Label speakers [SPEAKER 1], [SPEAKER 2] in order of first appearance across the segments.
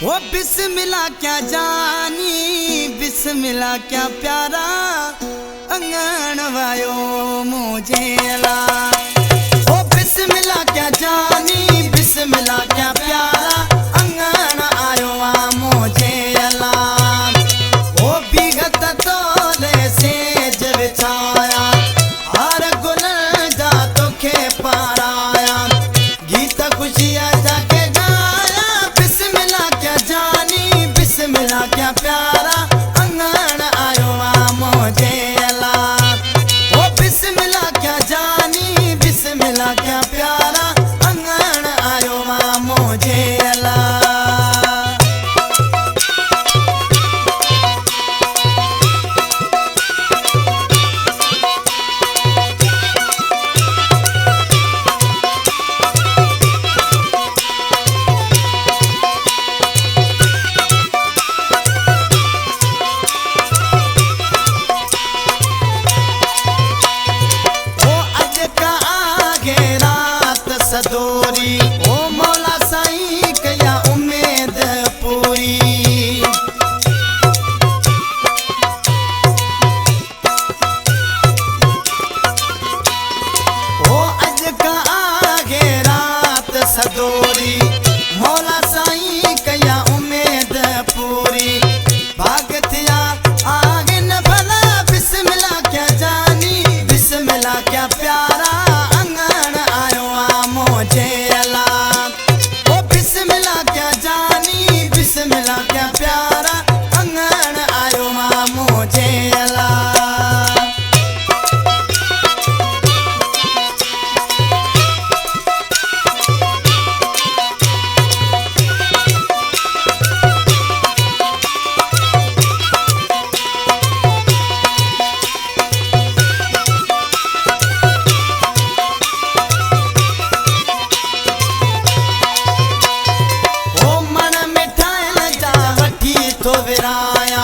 [SPEAKER 1] वो बिस्मिल्लाह क्या जानी, बिस्मिल्लाह क्या प्यारा, अंगन वायो मुझे अला। वो बिस्मिल्लाह क्या जानी, बिस्मिल्लाह क्या प्यारा, अंगन आयो मुझे अला। वो बिगत तोले से जब छाया, हर गुल जा तो खे पाराया, गीत खुशियाँ जाके गाया। बिस्मिल्लाह क्या जानी, बिस्मिल्लाह क्या प्यारा, अंगन आयो मुझे अला। वो बिस्मिल्लाह क्या जानी, बिस्मिल्लाह क्या प्यारा, अंगन आयो मुझे अला। सदोरी ओ मौला साईं कया उम्मीद पूरी। ओ अज का आगे रात सदोरी, मौला साईं कया उम्मीद पूरी। भाग थिया आगे न भला, बिस्मिल्लाह क्या जानी, बिस्मिल्लाह क्या प्यारा, अंगन आयो मुझे अला। ओ बिस्मिल्लाह क्या जानी, बिस्मिल्लाह क्या प्यारा, अंगन आयो मुझे अला। तो विराया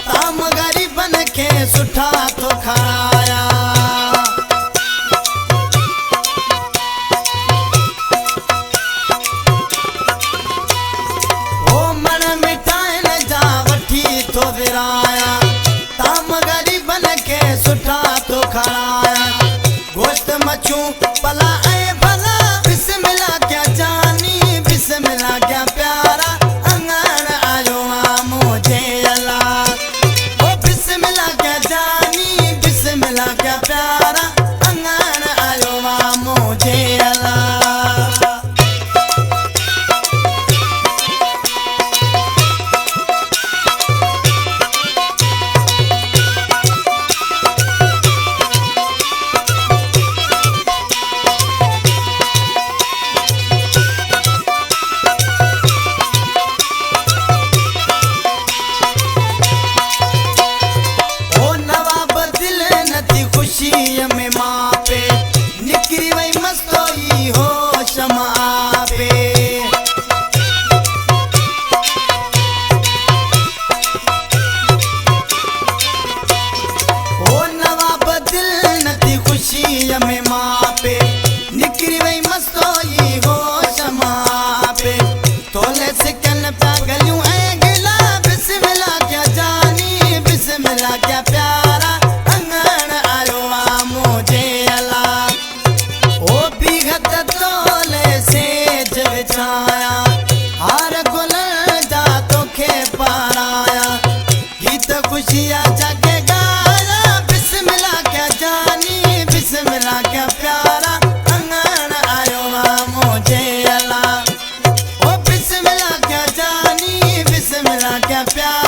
[SPEAKER 1] ताम गरीबन के सुठा तो खाया। ओ मन मिठाई न जा वठी तो विराया, ताम गरीबन के सुठा तो खाया। गोश्त मछू भला ऐ भला, बिस्मिल्लाह क्या जानी, बिस्मिल्लाह क्या प्यारा, अंगन आयो मुझे अला। ओ बिस्मिल्लाह क्या जानी, बिस्मिल्लाह क्या प्यारा, अंगन आयो मुझे अला। खुशी में माँ पे निकरी वही मस्तोई हो शमा पे। ओ नवाब दिल नती खुशी में माँ पे, निकरी वही मस्तोई हो शमा पे। तोले से कन पागलियों ऐ गिला, बिस्मिल्लाह क्या जानी, बिस्मिल्लाह क्या प्यारा, अंगन आयो मुझे अला। ओ बिगत तोले से जब छाया, हर गुल जा तो खे पाराया, गीत खुशियाँ जाके गाया। बिस्मिल्लाह क्या जानी, बिस्मिल्लाह क्या प्यारा, अंगन आयो मुझे अला। ओ बिस्मिल्लाह क्या जानी, बिस्मिल्लाह क्या प्यारा।